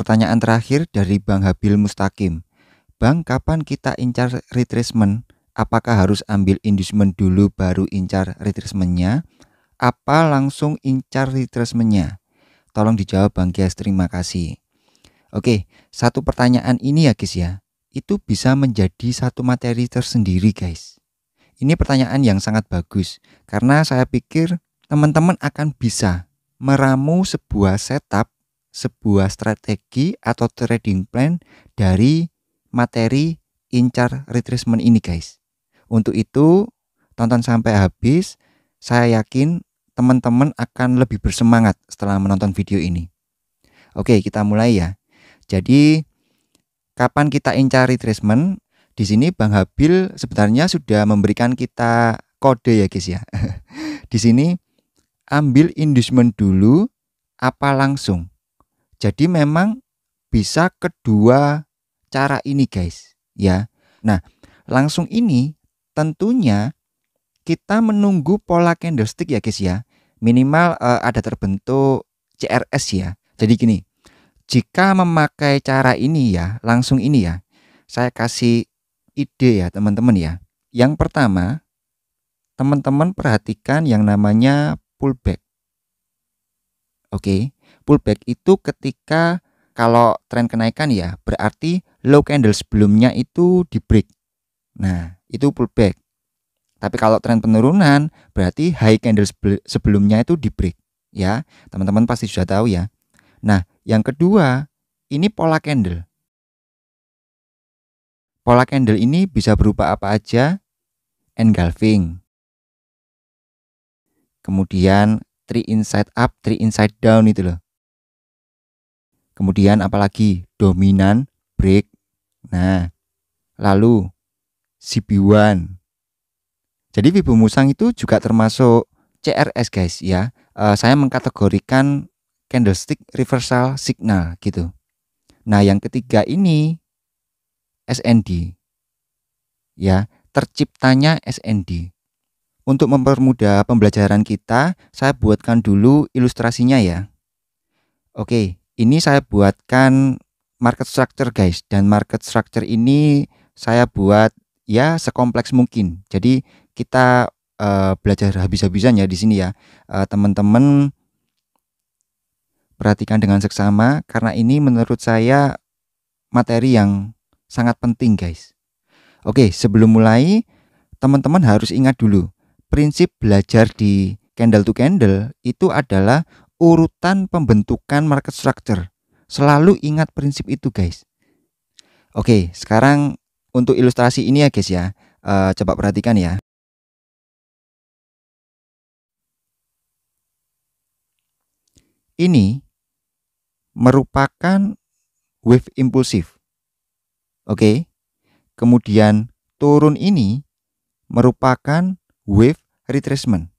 pertanyaan terakhir dari Bang Habil Mustaqim. Bang, kapan kita incar retracement? Apakah harus ambil inducement dulu baru incar retracementnya? Apa langsung incar retracementnya? Tolong dijawab Bang Gias, terima kasih. Oke, satu pertanyaan ini ya guys ya, itu bisa menjadi satu materi tersendiri guys. Ini pertanyaan yang sangat bagus, karena saya pikir teman-teman akan bisa meramu sebuah setup, sebuah strategi atau trading plan dari materi incar retracement ini guys. Untuk itu, tonton sampai habis. Saya yakin teman-teman akan lebih bersemangat setelah menonton video ini. Oke, kita mulai ya. Jadi, kapan kita incar retracement? Di sini Bang Habil sebenarnya sudah memberikan kita kode ya guys ya. Di sini ambil inducement dulu apa langsung. Jadi memang bisa kedua cara ini guys ya. Nah, langsung ini tentunya kita menunggu pola candlestick ya guys ya. Minimal ada terbentuk CRS ya. Jadi gini, jika memakai cara ini ya, langsung ini ya, saya kasih ide ya teman-teman ya. Yang pertama, teman-teman perhatikan yang namanya pullback. Oke, pullback itu ketika kalau tren kenaikan ya, berarti low candle sebelumnya itu di break. Nah, itu pullback. Tapi kalau tren penurunan, berarti high candle sebelumnya itu di break. Ya, teman-teman pasti sudah tahu ya. Nah, yang kedua, ini pola candle. Pola candle ini bisa berupa apa aja? Engulfing. Kemudian 3 inside up, 3 inside down itu loh. Kemudian apalagi? Dominan, break. Nah, lalu CB1. Jadi Wibu Musang itu juga termasuk CRS guys ya. Saya mengkategorikan candlestick reversal signal gitu. Nah, yang ketiga ini SND. Ya, terciptanya SND. Untuk mempermudah pembelajaran kita, saya buatkan dulu ilustrasinya ya. Oke, ini saya buatkan market structure guys, dan market structure ini saya buat ya sekompleks mungkin. Jadi kita belajar habis-habisan ya di sini ya. Teman-teman perhatikan dengan seksama karena ini menurut saya materi yang sangat penting guys. Oke, sebelum mulai teman-teman harus ingat dulu, prinsip belajar di candle to candle itu adalah urutan pembentukan market structure. Selalu ingat prinsip itu guys. Oke, sekarang untuk ilustrasi ini ya guys ya, coba perhatikan ya. Ini merupakan wave impulsif. Oke. Kemudian turun ini merupakan wave retracement.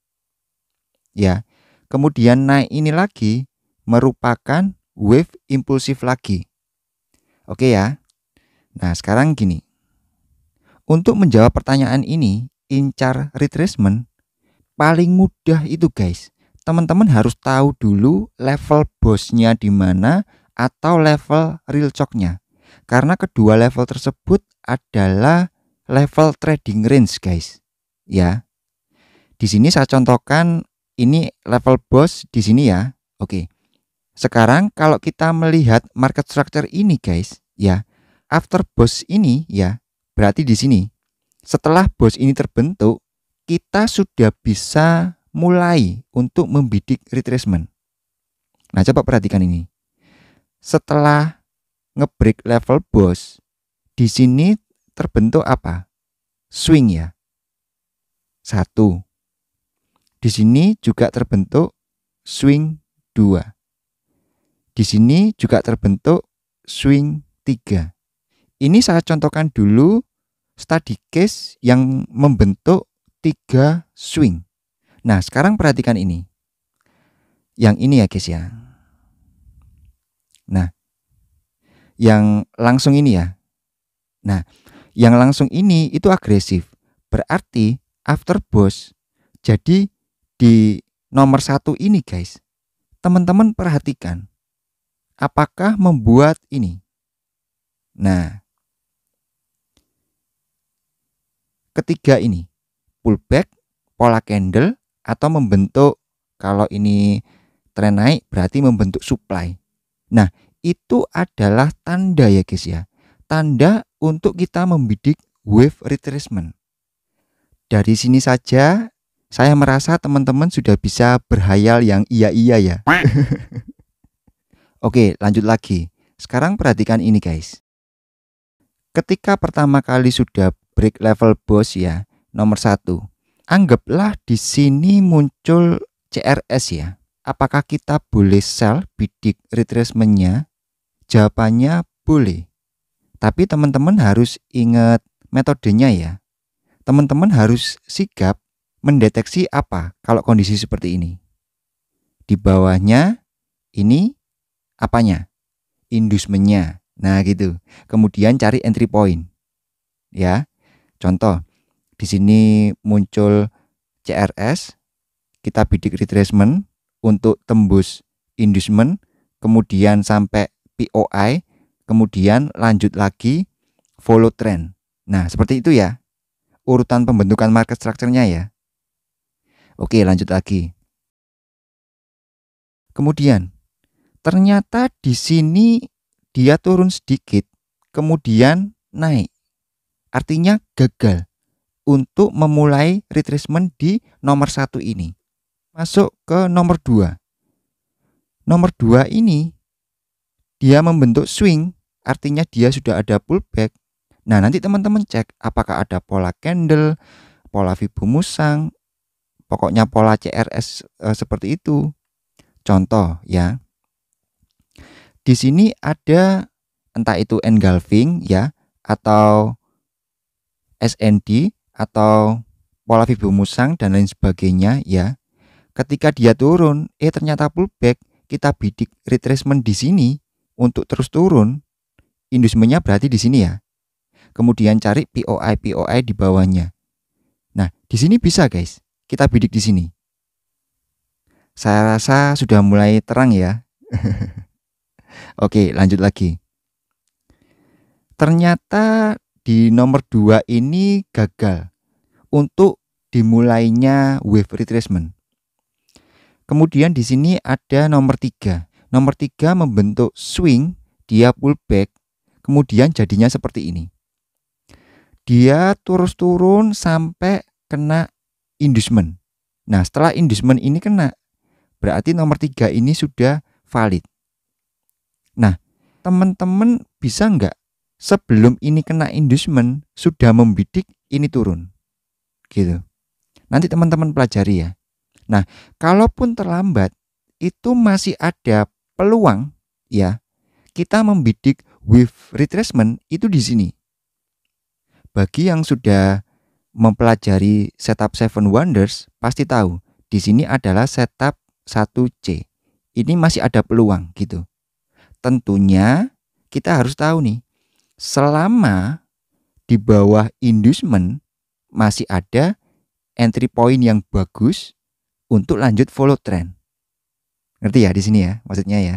Ya. Kemudian naik ini lagi merupakan wave impulsif lagi. Oke ya. Nah, sekarang gini. Untuk menjawab pertanyaan ini, incar retracement paling mudah itu guys. Teman-teman harus tahu dulu level bosnya di mana atau level real choknya. Karena kedua level tersebut adalah level trading range guys. Ya. Di sini saya contohkan ini level boss di sini ya. Oke. Sekarang kalau kita melihat market structure ini guys, ya. After boss ini ya, berarti di sini. Setelah boss ini terbentuk, kita sudah bisa mulai untuk membidik retracement. Nah, coba perhatikan ini. Setelah ngebreak level boss, di sini terbentuk apa? Swing ya. 1. Di sini juga terbentuk swing 2. Di sini juga terbentuk swing 3. Ini saya contohkan dulu study case yang membentuk 3 swing. Nah, sekarang perhatikan ini. Yang ini ya guys ya. Nah, yang langsung ini ya. Nah, yang langsung ini itu agresif. Berarti after boss. Jadi di nomor 1 ini guys, teman-teman perhatikan. apakah membuat ini. Nah, ketiga ini, pullback, pola candle, atau membentuk, kalau ini tren naik berarti membentuk supply. Nah, itu adalah tanda ya guys ya. Tanda untuk kita membidik wave retracement. Dari sini saja saya merasa teman-teman sudah bisa berhayal yang iya-iya ya. Oke, lanjut lagi. Sekarang perhatikan ini guys. Ketika pertama kali sudah break level bos ya, nomor 1. Anggaplah di sini muncul CRS ya. Apakah kita boleh sell bidik retracement-nya? Jawabannya boleh. Tapi teman-teman harus ingat metodenya ya. Teman-teman harus sigap mendeteksi apa kalau kondisi seperti ini. Di bawahnya ini apanya? Inducement-nya. Nah, gitu. Kemudian cari entry point. Ya. Contoh, di sini muncul CRS, kita bidik retracement untuk tembus inducement, kemudian sampai POI, kemudian lanjut lagi follow trend. Nah, seperti itu ya. Urutan pembentukan market structure-nya ya. Oke, lanjut lagi. Kemudian, ternyata di sini dia turun sedikit, kemudian naik. Artinya gagal untuk memulai retracement di nomor 1 ini. Masuk ke nomor 2. Nomor 2 ini dia membentuk swing, artinya dia sudah ada pullback. Nah, nanti teman-teman cek apakah ada pola candle, pola Fibonacci, pokoknya pola CRS seperti itu. Contoh ya. Di sini ada entah itu engulfing ya, atau SND, atau pola Fibonacci dan lain sebagainya ya. Ketika dia turun, ternyata pullback, kita bidik retracement di sini untuk terus turun. Inducement-nya berarti di sini ya. Kemudian cari POI di bawahnya. Nah, di sini bisa guys, kita bidik di sini. Saya rasa sudah mulai terang ya. Oke, lanjut lagi. Ternyata di nomor 2 ini gagal untuk dimulainya wave retracement. Kemudian di sini ada nomor 3. Nomor 3 membentuk swing, dia pullback, kemudian jadinya seperti ini. Dia terus turun sampai kena inducement. Nah, setelah inducement ini kena, berarti nomor 3 ini sudah valid. Nah, teman-teman bisa nggak sebelum ini kena inducement sudah membidik ini turun? Gitu. Nanti teman-teman pelajari ya. Nah, kalaupun terlambat, itu masih ada peluang ya, kita membidik wave retracement itu di sini. Bagi yang sudah mempelajari setup 7 wonders pasti tahu di sini adalah setup 1C. Ini masih ada peluang gitu. Tentunya kita harus tahu nih, selama di bawah inducement masih ada entry point yang bagus untuk lanjut follow trend. Ngerti ya di sini ya maksudnya ya.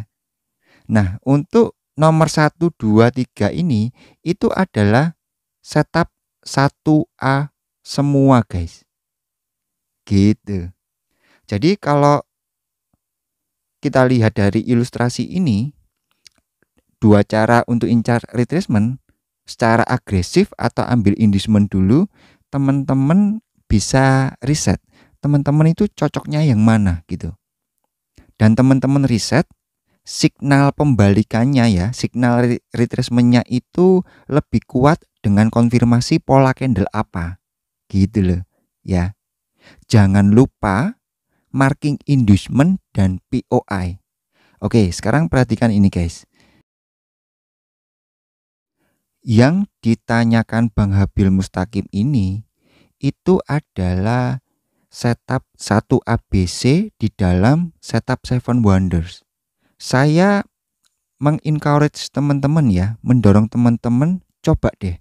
Nah, untuk nomor 1, 2, 3 ini itu adalah setup 1A semua guys. Gitu. Jadi kalau kita lihat dari ilustrasi ini, dua cara untuk incar retracement, secara agresif atau ambil inducement dulu, teman-teman bisa riset. Teman-teman itu cocoknya yang mana gitu. Dan teman-teman riset signal pembalikannya ya, signal retracement-nya itu lebih kuat dengan konfirmasi pola candle apa. Gitu loh ya. Jangan lupa marking inducement dan POI. Oke, sekarang perhatikan ini guys. Yang ditanyakan Bang Habil Mustaqim ini itu adalah setup 1 ABC di dalam setup 7 wonders. Saya mengencourage teman-teman ya, mendorong teman-teman coba deh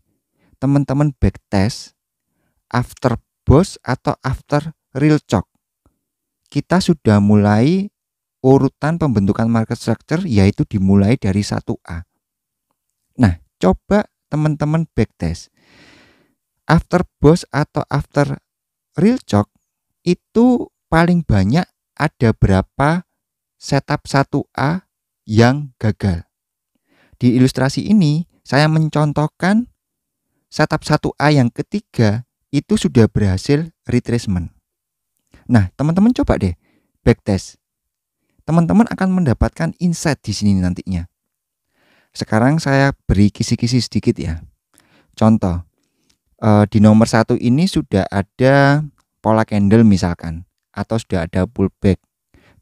teman-teman backtest after boss atau after real chalk. Kita sudah mulai urutan pembentukan market structure yaitu dimulai dari 1A. Nah, coba teman-teman backtest. After BOSS atau after real chalk itu paling banyak ada berapa setup 1A yang gagal. Di ilustrasi ini saya mencontohkan setup 1A yang ketiga itu sudah berhasil retracement. Nah, teman-teman coba deh backtest. Teman-teman akan mendapatkan insight di sini nantinya. Sekarang saya beri kisi-kisi sedikit ya. Contoh, di nomor 1 ini sudah ada pola candle misalkan, atau sudah ada pullback.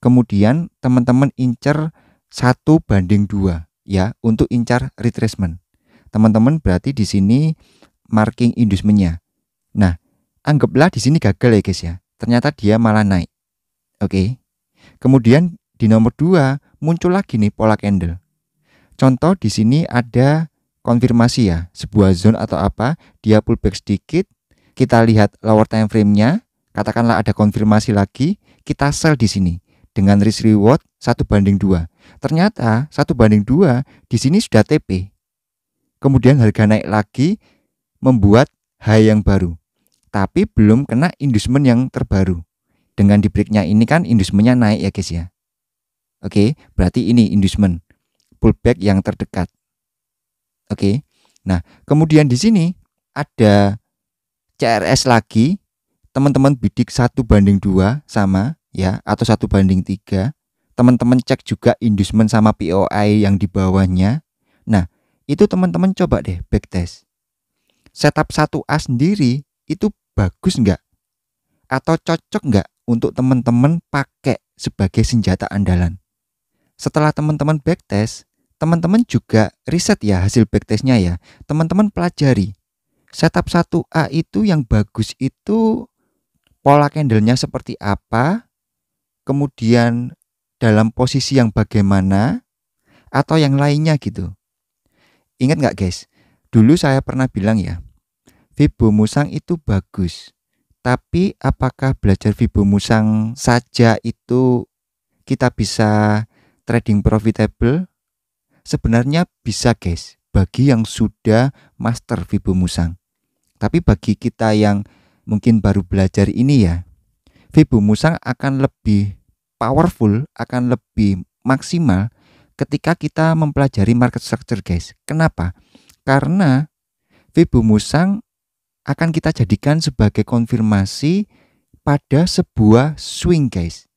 Kemudian teman-teman incer 1:2 ya untuk incar retracement. Teman-teman berarti di sini marking inducementnya. Nah, anggaplah di sini gagal ya guys ya. Ternyata dia malah naik. Oke. Kemudian di nomor 2 muncul lagi nih pola candle. Contoh di sini ada konfirmasi ya, sebuah zone atau apa, dia pullback sedikit, kita lihat lower time frame-nya, katakanlah ada konfirmasi lagi, kita sell di sini dengan risk reward 1:2. Ternyata 1:2 di sini sudah TP. Kemudian harga naik lagi membuat high yang baru. Tapi belum kena inducement yang terbaru. Dengan di breaknya ini kan inducementnya naik ya guys ya. Oke, berarti ini inducement pullback yang terdekat. Oke. Nah, kemudian di sini ada CRS lagi. Teman-teman bidik 1:2 sama ya, atau 1:3. Teman-teman cek juga inducement sama POI yang di bawahnya. Nah, itu teman-teman coba deh backtest. Setup 1A sendiri itu bagus nggak? Atau cocok nggak untuk teman-teman pakai sebagai senjata andalan? Setelah teman-teman backtest, teman-teman juga riset ya hasil backtestnya ya. Teman-teman pelajari setup 1A itu yang bagus itu pola candlenya seperti apa, kemudian dalam posisi yang bagaimana, atau yang lainnya gitu. Ingat nggak guys? Dulu saya pernah bilang ya, Fibo Musang itu bagus. Tapi apakah belajar Fibo Musang saja itu kita bisa trading profitable? Sebenarnya bisa guys, bagi yang sudah master Fibo Musang. Tapi bagi kita yang mungkin baru belajar ini ya, Fibo Musang akan lebih powerful, akan lebih maksimal ketika kita mempelajari market structure guys. Kenapa? Karena Fibo Musang akan kita jadikan sebagai konfirmasi pada sebuah swing guys.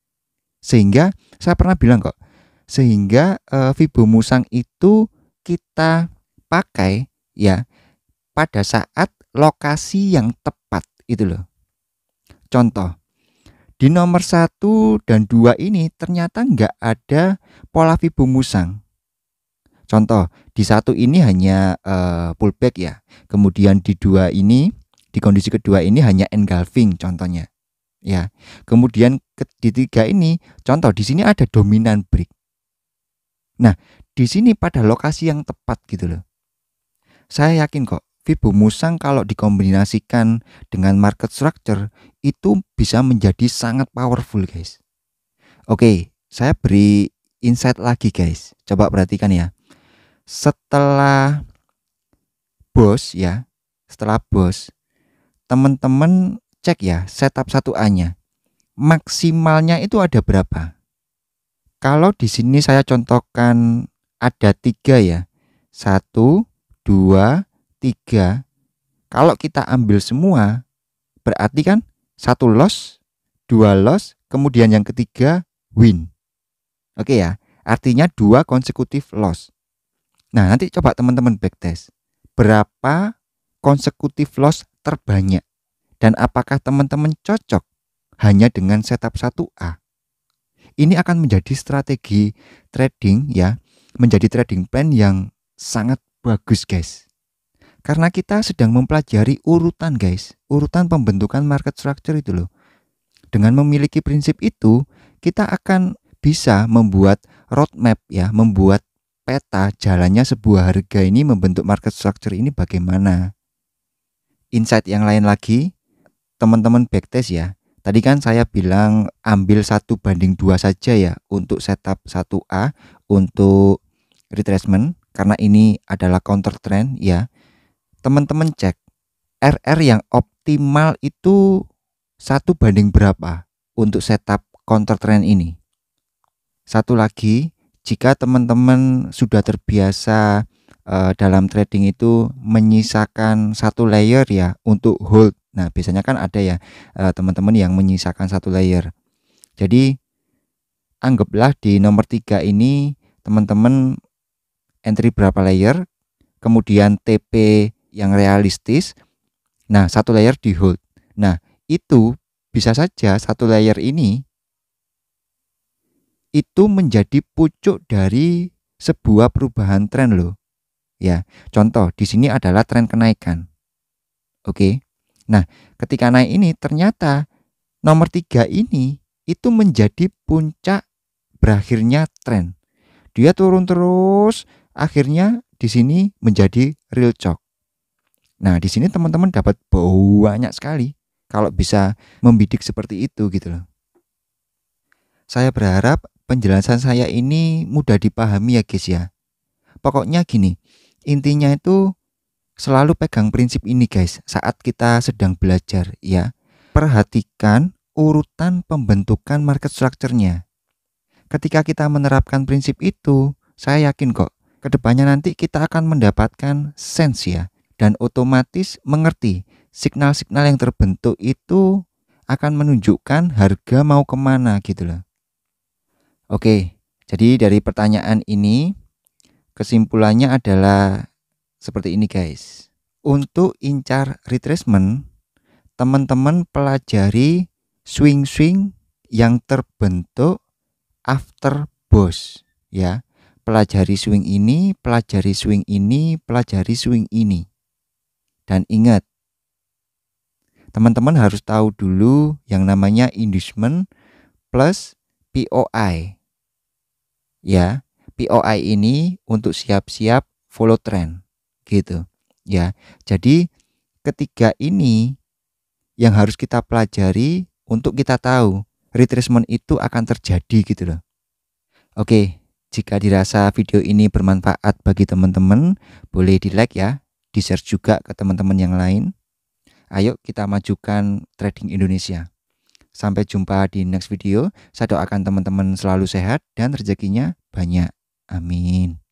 Sehingga saya pernah bilang kok, sehingga Fibo Musang itu kita pakai ya pada saat lokasi yang tepat itu loh. Contoh, di nomor 1 dan 2 ini ternyata nggak ada pola Fibo Musang. Contoh, di 1 ini hanya pullback ya. Kemudian di 2 ini, di kondisi kedua ini hanya engulfing contohnya. Ya. Kemudian di 3 ini, contoh di sini ada dominan break. Nah, di sini pada lokasi yang tepat gitu loh. Saya yakin kok Fibo Musang kalau dikombinasikan dengan market structure itu bisa menjadi sangat powerful guys. Oke, saya beri insight lagi guys. Coba perhatikan ya. Setelah BOSS ya, setelah BOSS, teman-teman cek ya setup 1A-nya. Maksimalnya itu ada berapa? Kalau di sini saya contohkan ada 3 ya. 1, 2, 3. Kalau kita ambil semua, berarti kan 1 loss, 2 loss, kemudian yang ketiga win. Oke ya, artinya 2 konsekutif loss. Nah, nanti coba teman-teman backtest. Berapa konsekutif loss terbanyak? Dan apakah teman-teman cocok hanya dengan setup 1A? Ini akan menjadi strategi trading ya, menjadi trading plan yang sangat bagus guys. Karena kita sedang mempelajari urutan guys, urutan pembentukan market structure itu loh. Dengan memiliki prinsip itu, kita akan bisa membuat roadmap ya, membuat peta jalannya sebuah harga ini membentuk market structure ini bagaimana. Insight yang lain lagi, teman-teman backtest ya. Tadi kan saya bilang ambil 1:2 saja ya untuk setup 1A untuk retracement, karena ini adalah counter trend ya. Teman-teman cek RR yang optimal itu 1 banding berapa untuk setup counter trend ini. Satu lagi, jika teman-teman sudah terbiasa dalam trading itu menyisakan 1 layer ya untuk hold. Nah, biasanya kan ada ya teman-teman yang menyisakan 1 layer. Jadi anggaplah di nomor 3 ini teman-teman entry berapa layer, kemudian TP yang realistis. Nah, 1 layer di hold. Nah, itu bisa saja 1 layer ini itu menjadi pucuk dari sebuah perubahan tren loh. Ya, contoh di sini adalah tren kenaikan. Oke. Nah, ketika naik ini ternyata nomor 3 ini itu menjadi puncak berakhirnya tren. Dia turun terus, akhirnya di sini menjadi real chalk. Nah, di sini teman-teman dapat banyak sekali kalau bisa membidik seperti itu gitu loh. Saya berharap penjelasan saya ini mudah dipahami ya guys ya. Pokoknya gini, intinya itu selalu pegang prinsip ini guys saat kita sedang belajar ya. Perhatikan urutan pembentukan market structure-nya. Ketika kita menerapkan prinsip itu, saya yakin kok kedepannya nanti kita akan mendapatkan sense ya, dan otomatis mengerti signal-signal yang terbentuk itu akan menunjukkan harga mau kemana gitu loh. Oke, jadi dari pertanyaan ini kesimpulannya adalah seperti ini guys. Untuk incar retracement, teman-teman pelajari swing-swing yang terbentuk after boss ya. Pelajari swing ini, pelajari swing ini, pelajari swing ini. Dan ingat, teman-teman harus tahu dulu yang namanya inducement plus POI. Ya, POI ini untuk siap-siap follow trend gitu ya. Jadi ketiga ini yang harus kita pelajari untuk kita tahu retracement itu akan terjadi gitu loh. Oke, jika dirasa video ini bermanfaat bagi teman-teman, boleh di like ya, di share juga ke teman-teman yang lain. Ayo kita majukan trading Indonesia. Sampai jumpa di next video. Saya doakan teman-teman selalu sehat dan rezekinya banyak. Amin.